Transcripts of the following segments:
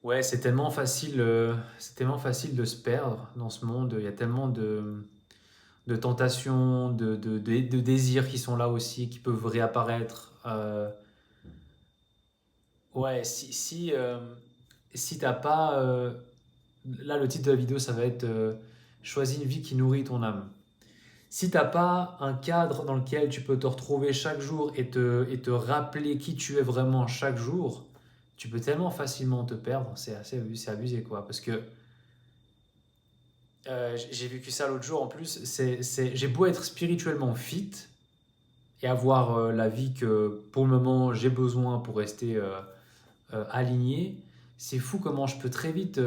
Ouais, c'est tellement facile de se perdre dans ce monde. Il y a tellement de tentations, de désirs qui sont là aussi, qui peuvent réapparaître. Ouais, si t'as pas... là, le titre de la vidéo, ça va être Choisis une vie qui nourrit ton âme. Si t'as pas un cadre dans lequel tu peux te retrouver chaque jour et te rappeler qui tu es vraiment chaque jour, tu peux tellement facilement te perdre. C'est abusé, quoi. Parce que j'ai vécu ça l'autre jour en plus. J'ai beau être spirituellement fit et avoir la vie que pour le moment j'ai besoin pour rester aligné, c'est fou comment je peux très vite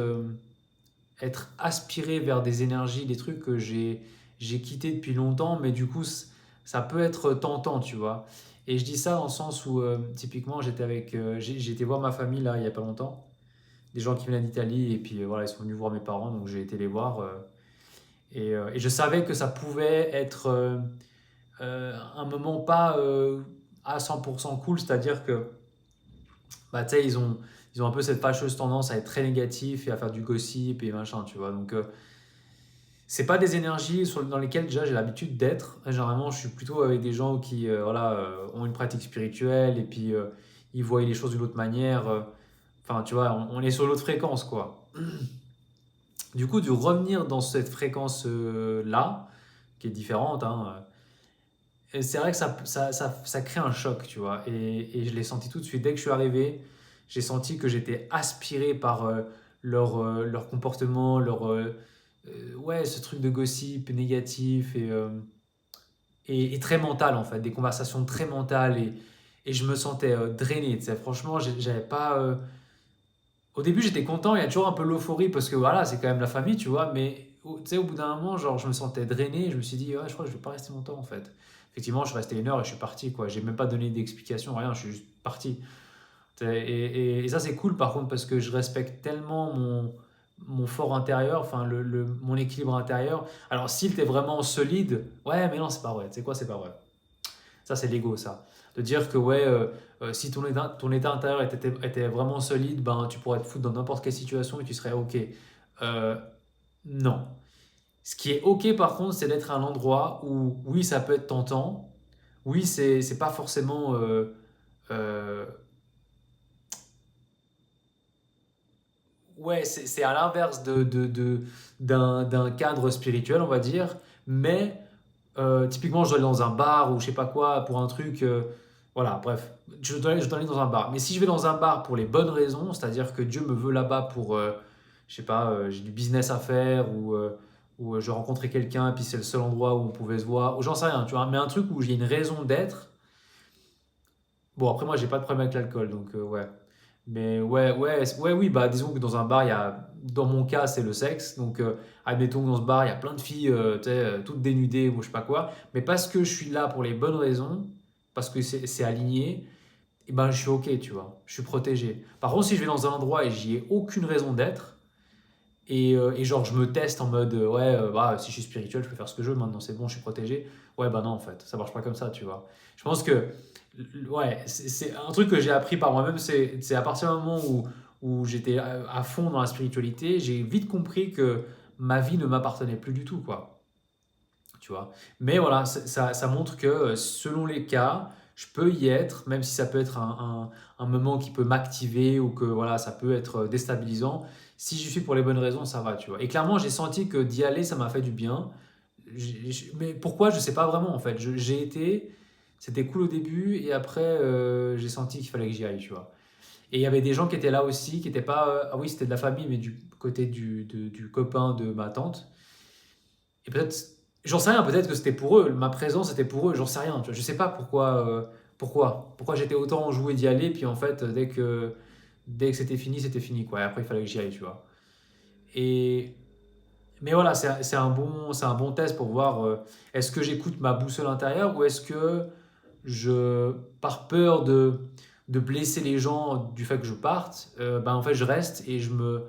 être aspiré vers des énergies, des trucs que j'ai quittés depuis longtemps, mais du coup ça peut être tentant, tu vois. Et je dis ça dans le sens où typiquement j'ai été voir ma famille là il y a pas longtemps, des gens qui viennent d'Italie et puis voilà ils sont venus voir mes parents donc j'ai été les voir. Et je savais que ça pouvait être un moment pas à 100% cool, c'est-à-dire que bah, tu sais, ils ont un peu cette fâcheuse tendance à être très négatifs et à faire du gossip et machin, tu vois. Donc, c'est pas des énergies dans lesquelles déjà j'ai l'habitude d'être. Généralement, je suis plutôt avec des gens qui voilà, ont une pratique spirituelle et puis ils voient les choses d'une autre manière. Enfin, tu vois, on est sur l'autre fréquence, quoi. Du coup, de revenir dans cette fréquence-là, qui est différente, hein, et c'est vrai que ça crée un choc, tu vois. Et je l'ai senti tout de suite. Dès que je suis arrivé, j'ai senti que j'étais aspiré par leur comportement, ouais, ce truc de gossip négatif et très mental, en fait. Des conversations très mentales. Et je me sentais drainé, tu sais. Franchement, j'avais pas. Au début, j'étais content. Il y a toujours un peu l'euphorie parce que voilà, c'est quand même la famille, tu vois. Mais tu sais, au bout d'un moment, genre, je me sentais drainé. Je me suis dit, ouais, je crois que je vais pas rester longtemps, en fait. Effectivement, je suis resté 1 heure et je suis parti, quoi. J'ai même pas donné d'explication, rien. Je suis juste parti. Et ça, c'est cool, par contre, parce que je respecte tellement mon fort intérieur, enfin, mon équilibre intérieur. Alors, s'il était vraiment solide, ouais, mais non, c'est pas vrai. Tu sais quoi, c'est pas vrai. Ça, c'est l'ego, ça. De dire que, ouais, si ton état intérieur était vraiment solide, ben, tu pourrais te foutre dans n'importe quelle situation et tu serais OK. Euh, non. Ce qui est OK, par contre, c'est d'être à un endroit où, oui, ça peut être tentant. Oui, c'est pas forcément. Euh, ouais, c'est à l'inverse d'un cadre spirituel, on va dire. Mais typiquement, je dois aller dans un bar ou je sais pas quoi pour un truc. Voilà, bref, je dois aller dans un bar. Mais si je vais dans un bar pour les bonnes raisons, c'est-à-dire que Dieu me veut là-bas pour, je sais pas, j'ai du business à faire ou je rencontrais quelqu'un et puis c'est le seul endroit où on pouvait se voir, ou j'en sais rien, tu vois. Mais un truc où j'ai une raison d'être. Bon, après, moi, j'ai pas de problème avec l'alcool, donc ouais. Mais ouais, oui, bah disons que dans un bar, dans mon cas, c'est le sexe. Donc, admettons que dans ce bar, il y a plein de filles, tu sais, toutes dénudées ou je sais pas quoi. Mais parce que je suis là pour les bonnes raisons, parce que c'est aligné, et ben je suis ok, tu vois. Je suis protégé. Par contre, si je vais dans un endroit et j'y ai aucune raison d'être, et genre je me teste en mode, ouais, bah, si je suis spirituel, je peux faire ce que je veux, maintenant c'est bon, je suis protégé. Ouais, bah non, en fait, ça marche pas comme ça, tu vois. Je pense que ouais, c'est un truc que j'ai appris par moi-même, c'est à partir du moment où j'étais à fond dans la spiritualité, j'ai vite compris que ma vie ne m'appartenait plus du tout, quoi. Tu vois. Mais voilà, ça montre que selon les cas, je peux y être, même si ça peut être un moment qui peut m'activer ou que voilà, ça peut être déstabilisant. Si je suis pour les bonnes raisons, ça va, tu vois. Et clairement, j'ai senti que d'y aller, ça m'a fait du bien. Mais pourquoi, je sais pas vraiment en fait. J'ai été, c'était cool au début et après j'ai senti qu'il fallait que j'y aille, tu vois. Et il y avait des gens qui étaient là aussi, qui étaient pas, ah oui, c'était de la famille, mais du côté du copain de ma tante. Et peut-être, j'en sais rien, peut-être que c'était pour eux, ma présence était pour eux, j'en sais rien, tu vois. Je sais pas pourquoi j'étais autant enjoué d'y aller, puis en fait, dès que c'était fini, quoi. Et après, il fallait que j'y aille, tu vois. Et mais voilà, c'est un bon test pour voir est-ce que j'écoute ma boussole intérieure ou est-ce que par peur de blesser les gens du fait que je parte, ben en fait je reste et je me,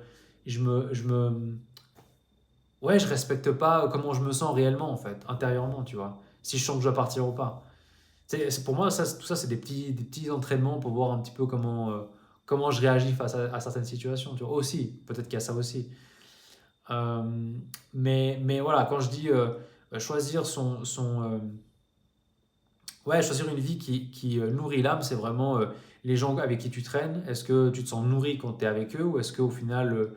ouais, je respecte pas comment je me sens réellement en fait, intérieurement, tu vois. Si je sens que je dois partir ou pas. Pour moi, tout ça, c'est des petits entraînements pour voir un petit peu comment je réagis face à certaines situations, tu vois. Aussi, peut-être qu'il y a ça aussi. Mais voilà, quand je dis choisir ouais, choisir une vie qui nourrit l'âme, c'est vraiment les gens avec qui tu traînes. Est-ce que tu te sens nourri quand tu es avec eux ou est-ce qu'au final,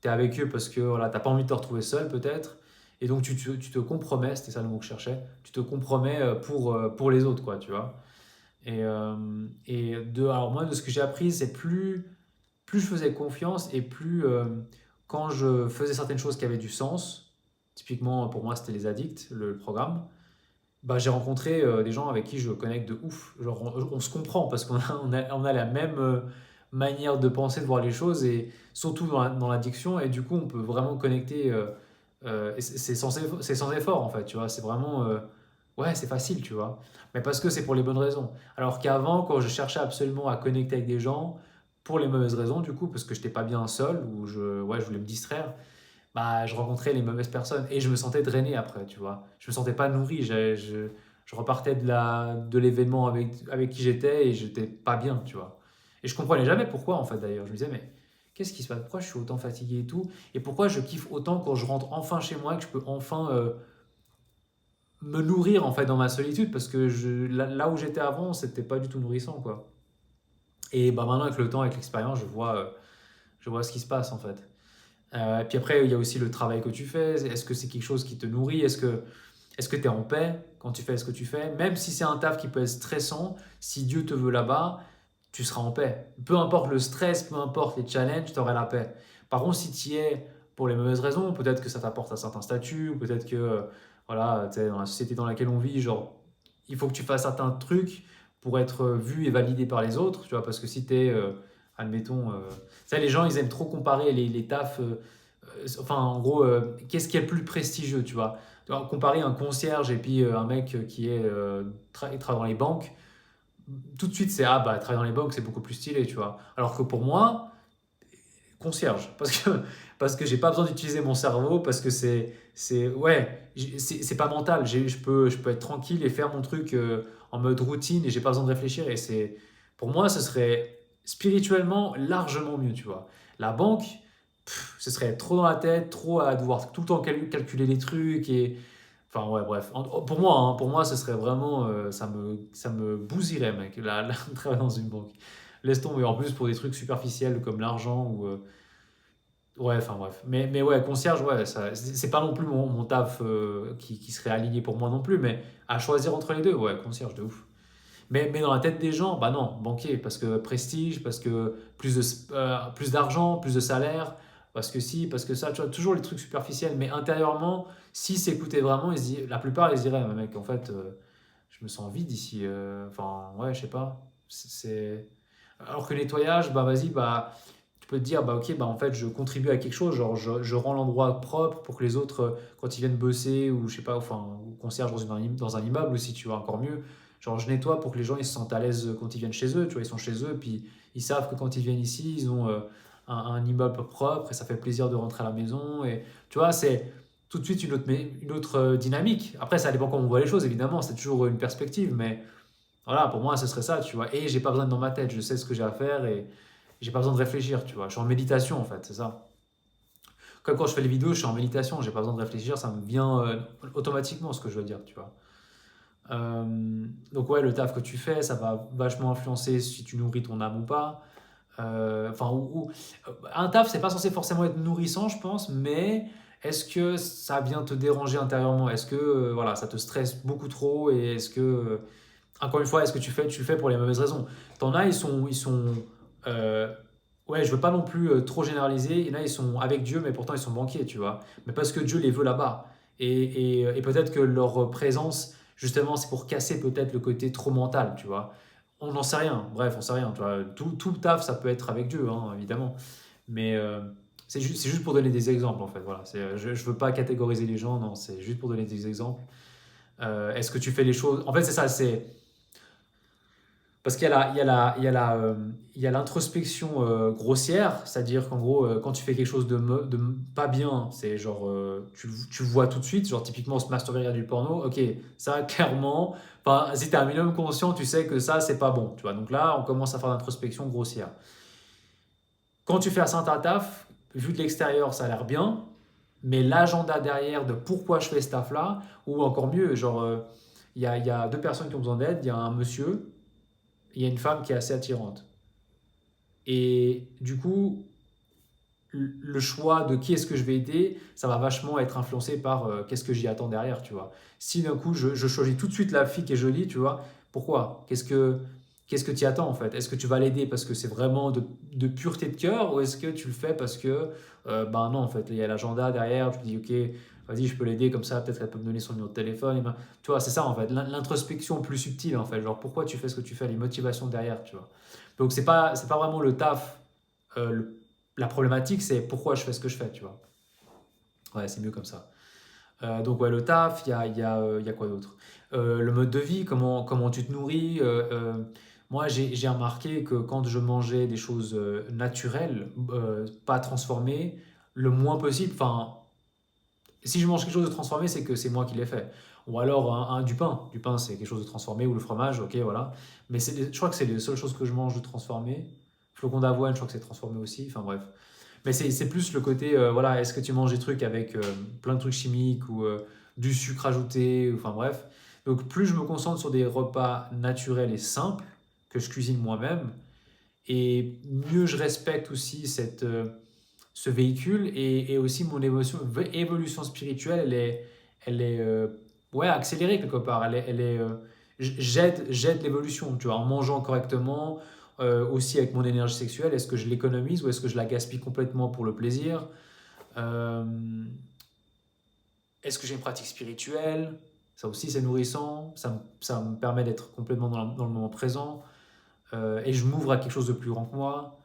tu es avec eux parce que voilà, tu n'as pas envie de te retrouver seul peut-être et donc tu te compromets, c'était ça le mot que je cherchais, tu te compromets pour les autres, quoi, tu vois. Alors moi, de ce que j'ai appris, c'est plus je faisais confiance et plus quand je faisais certaines choses qui avaient du sens, typiquement pour moi c'était les addicts, le programme, bah, j'ai rencontré des gens avec qui je connecte de ouf. Genre, on se comprend parce qu'on a la même manière de penser, de voir les choses, et surtout dans l'addiction. Et du coup, on peut vraiment connecter. Et c'est sans effort, en fait, tu vois. C'est vraiment. Ouais, c'est facile, tu vois. Mais parce que c'est pour les bonnes raisons. Alors qu'avant, quand je cherchais absolument à connecter avec des gens, pour les mauvaises raisons, du coup, parce que je n'étais pas bien seul, ou ouais, je voulais me distraire, bah, je rencontrais les mauvaises personnes et je me sentais drainé après, tu vois. Je me sentais pas nourri. Je repartais de l'événement avec qui j'étais et j'étais pas bien, tu vois. Et je comprenais jamais pourquoi, en fait, d'ailleurs. Je me disais, mais qu'est-ce qui se passe? Pourquoi je suis autant fatigué et tout? Et pourquoi je kiffe autant quand je rentre enfin chez moi et que je peux enfin me nourrir, en fait, dans ma solitude? Parce que là où j'étais avant, c'était pas du tout nourrissant, quoi. Et bah, maintenant, avec le temps, avec l'expérience, je vois ce qui se passe, en fait. Et puis après, il y a aussi le travail que tu fais. Est-ce que c'est quelque chose qui te nourrit? Est-ce que tu es en paix quand tu fais ce que tu fais? Même si c'est un taf qui peut être stressant, si Dieu te veut là-bas, tu seras en paix. Peu importe le stress, peu importe les challenges, tu auras la paix. Par contre, si tu y es pour les mauvaises raisons, peut-être que ça t'apporte un certain statut, ou peut-être que, voilà, tu sais, dans la société dans laquelle on vit, genre, il faut que tu fasses certains trucs pour être vu et validé par les autres, tu vois, parce que si tu es, admettons, tu sais, les gens, ils aiment trop comparer les tafs, enfin, en gros, qu'est-ce qui est le plus prestigieux, tu vois? Tu vois, comparer un concierge et puis un mec qui travaille dans les banques, tout de suite, c'est ah bah, travailler dans les banques, c'est beaucoup plus stylé, tu vois. Alors que pour moi, concierge, parce que j'ai pas besoin d'utiliser mon cerveau, parce que ouais, c'est pas mental. Je peux être tranquille et faire mon truc en mode routine et j'ai pas besoin de réfléchir. Pour moi, ce serait spirituellement largement mieux, tu vois. La banque, ce serait trop dans la tête, trop à devoir tout le temps calculer les trucs et enfin ouais bref. Pour moi ce serait vraiment ça me bousillerait mec travailler dans une banque. Laisse tomber en plus pour des trucs superficiels comme l'argent ou ouais enfin bref. Mais ouais concierge ouais ça c'est pas non plus mon taf qui serait aligné pour moi non plus mais à choisir entre les deux ouais concierge de ouf. Mais dans la tête des gens, bah non, banquier, parce que prestige, parce que plus d'argent, plus de salaire, parce que si, parce que ça, tu vois, toujours les trucs superficiels. Mais intérieurement, si s'écoutaient vraiment, la plupart, ils se diraient, mais mec, en fait, je me sens vide ici. Enfin, ouais, je sais pas. Alors que nettoyage, bah vas-y, bah tu peux te dire, bah ok, bah en fait, je contribue à quelque chose, genre je rends l'endroit propre pour que les autres, quand ils viennent bosser, ou je sais pas, enfin, ou concierge dans un immeuble aussi, tu vois, encore mieux. Genre, je nettoie pour que les gens ils se sentent à l'aise quand ils viennent chez eux, tu vois, ils sont chez eux, puis ils savent que quand ils viennent ici, ils ont un immeuble propre et ça fait plaisir de rentrer à la maison. Et tu vois, c'est tout de suite une autre dynamique. Après, ça dépend comment on voit les choses, évidemment, c'est toujours une perspective, mais voilà, pour moi, ce serait ça, tu vois. Et j'ai pas besoin de dans ma tête, je sais ce que j'ai à faire et j'ai pas besoin de réfléchir, tu vois. Je suis en méditation, en fait, c'est ça. Comme quand je fais les vidéos, je suis en méditation, j'ai pas besoin de réfléchir, ça me vient automatiquement ce que je veux dire, tu vois. Donc ouais, le taf que tu fais, ça va vachement influencer si tu nourris ton âme ou pas. Enfin, un taf, c'est pas censé forcément être nourrissant, je pense, mais est-ce que ça vient te déranger intérieurement? Est-ce que voilà, ça te stresse beaucoup trop et est-ce que encore une fois, est-ce que tu le fais pour les mauvaises raisons? T'en as, ils sont ouais, je veux pas non plus trop généraliser. Il y en a, ils sont avec Dieu, mais pourtant ils sont banquiers, tu vois. Mais parce que Dieu les veut là-bas. Et peut-être que leur présence, justement, c'est pour casser peut-être le côté trop mental, tu vois. On n'en sait rien. Bref, on sait rien, tu vois. Tout le taf, ça peut être avec Dieu, hein, évidemment. Mais c'est juste pour donner des exemples, en fait. Voilà. Je veux pas catégoriser les gens, non, c'est juste pour donner des exemples. Est-ce que tu fais les choses. En fait, c'est ça, c'est. Parce il y a l'introspection grossière, c'est-à-dire qu'en gros, quand tu fais quelque chose de pas bien, c'est genre, tu vois tout de suite, genre typiquement se masturber, regarder du porno, ok, ça clairement, enfin, si tu es un minimum conscient, tu sais que ça, c'est pas bon, tu vois. Donc là, on commence à faire l'introspection grossière. quand tu fais ça ta taf, vu de l'extérieur, ça a l'air bien, mais l'agenda derrière de pourquoi je fais ce taf-là, ou encore mieux, genre, il y a deux personnes qui ont besoin d'aide, il y a un monsieur, il y a une femme qui est assez attirante. Et du coup, le choix de qui est-ce que je vais aider, ça va vachement être influencé par qu'est-ce que j'y attends derrière, tu vois. Si d'un coup, je choisis tout de suite la fille qui est jolie, tu vois, pourquoi? Qu'est-ce que tu y attends en fait? Est-ce que tu vas l'aider parce que c'est vraiment de pureté de cœur ou est-ce que tu le fais parce que, ben non, en fait, il y a l'agenda derrière, tu te dis, ok, vas-y, je peux l'aider comme ça, peut-être qu'elle peut me donner son numéro de téléphone. Et ben, tu vois, c'est ça en fait, l'introspection plus subtile en fait, genre pourquoi tu fais ce que tu fais, les motivations derrière, tu vois. Donc c'est pas vraiment le taf, euh, le la problématique, c'est pourquoi je fais ce que je fais, tu vois. Ouais, c'est mieux comme ça. Donc, ouais, le taf, il y a quoi d'autre? Le mode de vie, comment tu te nourris. Moi, j'ai remarqué que quand je mangeais des choses naturelles, pas transformées, le moins possible, enfin, si je mange quelque chose de transformé, c'est que c'est moi qui l'ai fait. Ou alors du pain. Du pain, c'est quelque chose de transformé, ou le fromage, ok, voilà. Mais je crois que c'est les seules choses que je mange de transformé. Flocon d'avoine, je crois que c'est transformé aussi. Enfin bref. Mais c'est plus le côté, voilà, est-ce que tu manges des trucs avec plein de trucs chimiques ou du sucre ajouté, enfin bref. Donc plus je me concentre sur des repas naturels et simples que je cuisine moi-même, et mieux je respecte aussi ce véhicule et aussi mon évolution spirituelle, elle est ouais, accélérée quelque part. J'aide l'évolution, tu vois, en mangeant correctement, aussi avec mon énergie sexuelle. Est-ce que je l'économise ou est-ce que je la gaspille complètement pour le plaisir? Euh, Est-ce que j'ai une pratique spirituelle? Ça aussi, c'est nourrissant. Ça me permet d'être complètement dans le moment présent. Et je m'ouvre à quelque chose de plus grand que moi.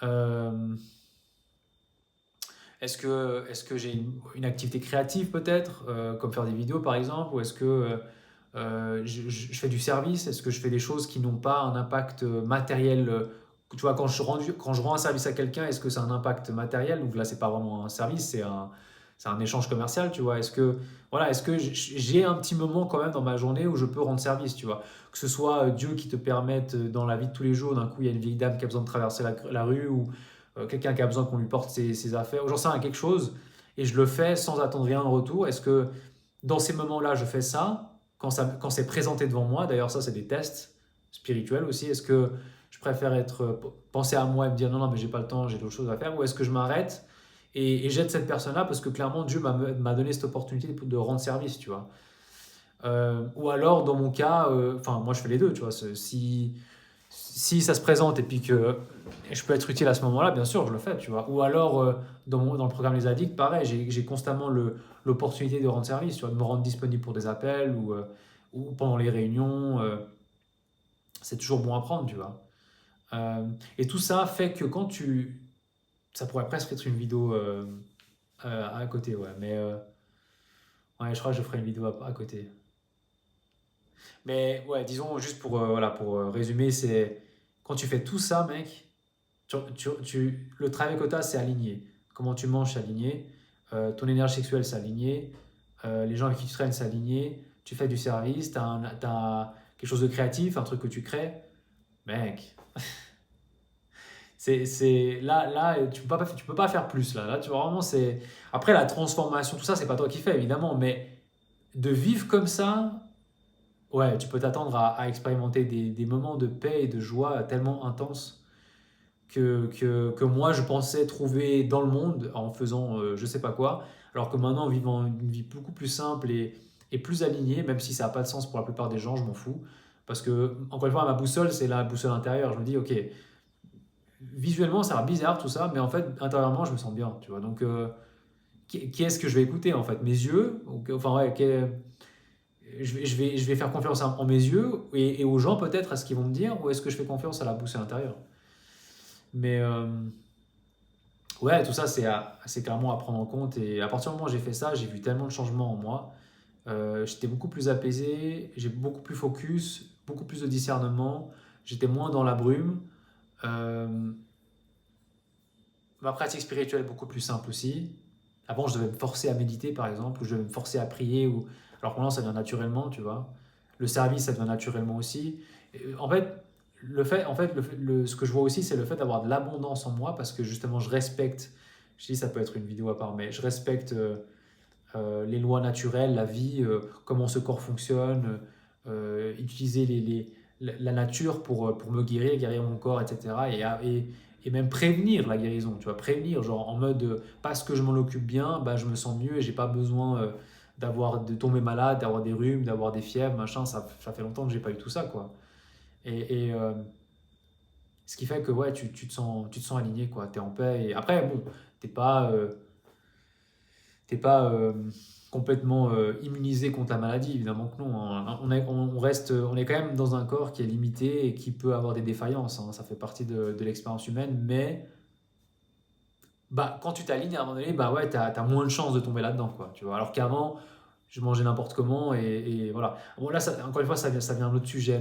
Euh, est-ce que j'ai une activité créative peut-être, comme faire des vidéos par exemple, ou est-ce que je fais du service? Est-ce que je fais des choses qui n'ont pas un impact matériel? Tu vois, quand je rends un service à quelqu'un, est-ce que c'est un impact matériel? Donc là, c'est pas vraiment un service, c'est un échange commercial, tu vois. Est-ce que j'ai un petit moment quand même dans ma journée où je peux rendre service, tu vois? Que ce soit Dieu qui te permette dans la vie de tous les jours, d'un coup, il y a une vieille dame qui a besoin de traverser la rue, ou quelqu'un qui a besoin qu'on lui porte ses affaires, ou j'en sais rien, quelque chose, et je le fais sans attendre rien en retour. Est-ce que dans ces moments-là, je fais ça, quand c'est présenté devant moi? D'ailleurs, ça, c'est des tests spirituels aussi. Est-ce que je préfère penser à moi et me dire non, non, mais j'ai pas le temps, j'ai d'autres choses à faire, ou est-ce que je m'arrête et j'aide cette personne-là parce que clairement, Dieu m'a donné cette opportunité de rendre service, tu vois. Ou alors, dans mon cas, enfin, moi, je fais les deux, tu vois. Si ça se présente et puis que je peux être utile à ce moment-là, bien sûr, je le fais, tu vois. Ou alors, dans le programme Les Addicts, pareil, j'ai constamment l'opportunité de rendre service, tu vois, de me rendre disponible pour des appels ou pendant les réunions. C'est toujours bon à prendre, tu vois. Et tout ça fait que ça pourrait presque être une vidéo à côté, ouais. Mais ouais, je crois que je ferai une vidéo à côté. Mais ouais, disons, juste voilà, pour résumer, c'est quand tu fais tout ça, mec. Le travail que tu as, c'est aligné. Comment tu manges, c'est aligné. Ton énergie sexuelle, c'est aligné. Les gens avec qui tu traînes, c'est aligné. Tu fais du service, tu as quelque chose de créatif, un truc que tu crées. Mec, là, tu peux pas faire plus. Là, tu vois, vraiment, c'est. Après, la transformation, tout ça, c'est pas toi qui fais, évidemment. Mais de vivre comme ça, ouais, tu peux t'attendre à expérimenter des moments de paix et de joie tellement intenses que moi je pensais trouver dans le monde en faisant je sais pas quoi, alors que maintenant en vivant une vie beaucoup plus simple et plus alignée, même si ça n'a pas de sens pour la plupart des gens, je m'en fous. Parce que, encore une fois, ma boussole, c'est la boussole intérieure. Je me dis, ok, visuellement ça a l'air bizarre tout ça, mais en fait, intérieurement, je me sens bien, tu vois. Donc, qui est-ce que je vais écouter en fait? Mes yeux? Enfin, ouais, je vais faire confiance en mes yeux et aux gens peut-être à ce qu'ils vont me dire, ou est-ce que je fais confiance à la boussole intérieure? Mais. Ouais, tout ça, c'est clairement à prendre en compte. Et à partir du moment où j'ai fait ça, j'ai vu tellement de changements en moi. J'étais beaucoup plus apaisé, j'ai beaucoup plus focus, beaucoup plus de discernement. J'étais moins dans la brume. Euh, Ma pratique spirituelle est beaucoup plus simple aussi. Avant, je devais me forcer à méditer, par exemple, ou je devais me forcer à prier. Alors que maintenant, ça vient naturellement, tu vois. Le service, ça vient naturellement aussi. En fait, le fait, en fait, ce que je vois aussi, c'est le fait d'avoir de l'abondance en moi parce que justement, je respecte, je dis ça peut être une vidéo à part, mais je respecte les lois naturelles, la vie, comment ce corps fonctionne, utiliser la nature pour me guérir, guérir mon corps, etc. Et même prévenir la guérison, tu vois, prévenir, genre en mode, parce que je m'en occupe bien, bah, je me sens mieux et j'ai pas besoin de tomber malade, d'avoir des rhumes, d'avoir des fièvres, machin, ça fait longtemps que j'ai pas eu tout ça, quoi. Et ce qui fait que ouais, tu te sens aligné, quoi, t'es en paix. Et après, bon, t'es pas, euh, t'es pas complètement immunisé contre la maladie, évidemment que non, hein. On est quand même dans un corps qui est limité et qui peut avoir des défaillances, hein. Ça fait partie de l'expérience humaine, mais bah, quand tu t'alignes à un moment donné, bah ouais, t'as moins de chances de tomber là-dedans, quoi, tu vois. Alors qu'avant, je mangeais n'importe comment et voilà. Bon, là, encore une fois, ça vient d'un autre sujet,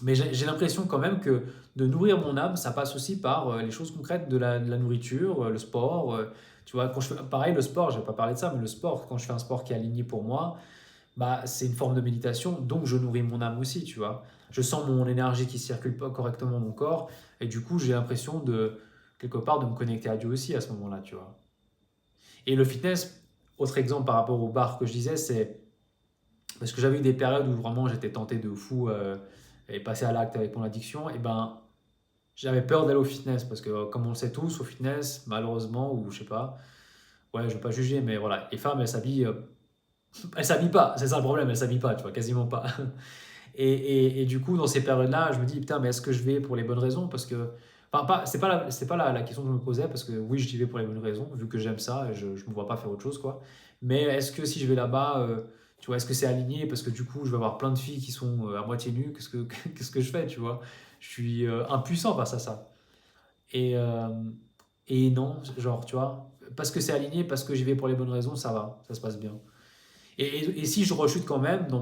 mais j'ai l'impression quand même que de nourrir mon âme, ça passe aussi par les choses concrètes de la nourriture, le sport. Tu vois, quand je fais, pareil, le sport, je vais pas parler de ça, mais le sport, quand je fais un sport qui est aligné pour moi, bah, c'est une forme de méditation, donc je nourris mon âme aussi, tu vois. Je sens mon énergie qui circule pas correctement dans mon corps, et du coup, j'ai l'impression quelque part, de me connecter à Dieu aussi à ce moment-là, tu vois. Et le fitness, autre exemple par rapport au bar que je disais, c'est parce que j'avais eu des périodes où vraiment j'étais tenté de fou et passer à l'acte avec mon addiction, et ben j'avais peur d'aller au fitness parce que, comme on le sait tous, au fitness, malheureusement, ou je sais pas, ouais, je vais pas juger, mais voilà, les femmes, elles s'habillent pas, c'est ça le problème, elles s'habillent pas, tu vois, quasiment pas. Et du coup, dans ces périodes-là, je me dis, putain, mais est-ce que je vais pour les bonnes raisons? Parce que, enfin, c'est pas la question que je me posais, parce que oui, j'y vais pour les bonnes raisons, vu que j'aime ça, et je me vois pas faire autre chose, quoi. Mais est-ce que si je vais là-bas, tu vois, est-ce que c'est aligné? Parce que du coup, je vais avoir plein de filles qui sont à moitié nues, qu'est-ce que je fais, tu vois? Je suis impuissant face à ça. Et, euh, et non, genre, tu vois, parce que c'est aligné, parce que j'y vais pour les bonnes raisons, ça va, ça se passe bien. Et si je rechute quand même dans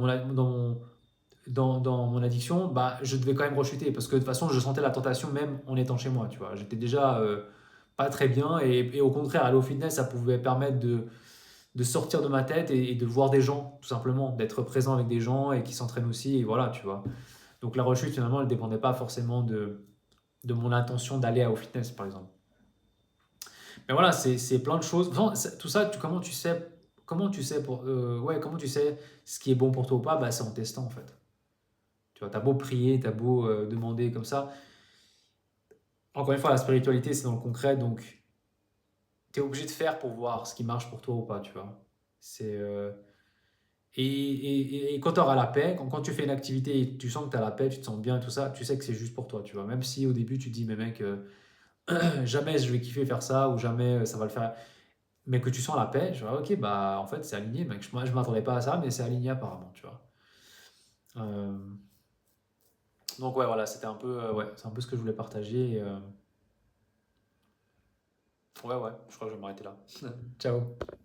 mon addiction, bah, je devais quand même rechuter, parce que de toute façon, je sentais la tentation même en étant chez moi, tu vois. J'étais déjà pas très bien, et au contraire, aller au fitness, ça pouvait permettre de sortir de ma tête et de voir des gens, tout simplement, d'être présent avec des gens et qui s'entraînent aussi, et voilà, tu vois. Donc la rechute, finalement, elle dépendait pas forcément de mon intention d'aller au fitness, par exemple. Mais voilà, c'est plein de choses. Enfin, tout ça, comment tu sais ce qui est bon pour toi ou pas, bah, c'est en testant en fait. Tu vois, t'as beau prier, t'as beau demander comme ça. Encore une fois, la spiritualité, c'est dans le concret, donc t'es obligé de faire pour voir ce qui marche pour toi ou pas, tu vois. C'est et quand tu auras la paix, quand tu fais une activité et tu sens que tu as la paix, tu te sens bien et tout ça, tu sais que c'est juste pour toi, tu vois. Même si au début tu te dis, mais mec, jamais je vais kiffer faire ça ou jamais ça va le faire. Mais que tu sens la paix, je vois, ok, bah en fait c'est aligné, mec. Je m'attendais pas à ça, mais c'est aligné apparemment, tu vois. Euh, donc ouais, voilà, c'était un peu, ouais, c'est un peu ce que je voulais partager. Ouais, ouais, je crois que je vais m'arrêter là. Ciao.